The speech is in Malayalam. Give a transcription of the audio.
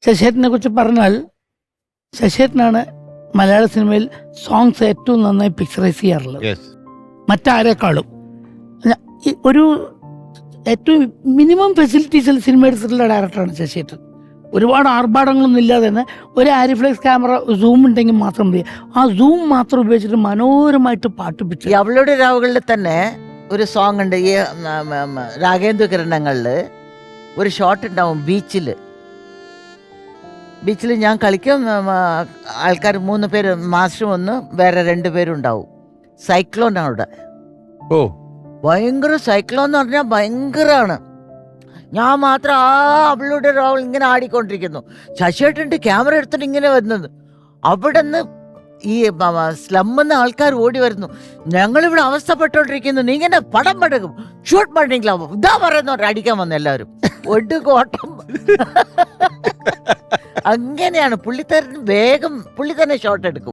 ശശിയേട്ടനെ കുറിച്ച് പറഞ്ഞാൽ ശശിയേട്ടനാണ് മലയാള സിനിമയിൽ സോങ്സ് ഏറ്റവും നന്നായി പിക്ചറൈസ് ചെയ്യാറുള്ളത് മറ്റാരേക്കാളും. ഒരു ഏറ്റവും മിനിമം ഫെസിലിറ്റീസിൽ സിനിമ എടുത്തിട്ടുള്ള ഡയറക്ടറാണ് ശശിയേട്ടൻ. ഒരുപാട് ആർഭാടങ്ങളൊന്നും ഇല്ലാതെ തന്നെ ഒരു ആരിഫ്ലെക്സ് ക്യാമറ സൂം ഉണ്ടെങ്കിൽ മാത്രം മതി. ആ സൂം മാത്രം ഉപയോഗിച്ചിട്ട് മനോഹരമായിട്ട് പാട്ട് പിടിച്ചു. അവളുടെ രാവുകളിൽ തന്നെ ഒരു സോങ് ഉണ്ട്. ഈ രാഗേന്ദ്ര കിരണങ്ങളിൽ ഒരു ഷോട്ട് ഉണ്ടാവും. ബീച്ചിൽ ഞാൻ കളിക്കും. ആൾക്കാർ 3 പേര്, മാസ്റ്ററും ഒന്ന് വേറെ 2 പേരും ഉണ്ടാവും. സൈക്ലോൺ അവിടെ. ഭയങ്കര സൈക്ലോൺ എന്ന് പറഞ്ഞാൽ ഭയങ്കരമാണ്. ഞാൻ മാത്രം അവളുടെ രാവൾ ഇങ്ങനെ ആടിക്കൊണ്ടിരിക്കുന്നു. ശശിയേട്ടൻ്റെ ക്യാമറ എടുത്തിട്ട് ഇങ്ങനെ വരുന്നത്. അവിടെ നിന്ന് ഈ സ്ലമ്മെന്ന് ആൾക്കാർ ഓടി വരുന്നു. ഞങ്ങളിവിടെ അവസ്ഥപ്പെട്ടോണ്ടിരിക്കുന്നു. നീ ഇങ്ങനെ പടം പടക്കും, ഷൂട്ട് പണിക്കില്ല, ഇതാ പറയുന്ന അടിക്കാൻ വന്നു എല്ലാവരും. ഒടുകോട്ടം. അങ്ങനെയാണ് പുള്ളി തന്നെ ഷോട്ട് എടുക്കും.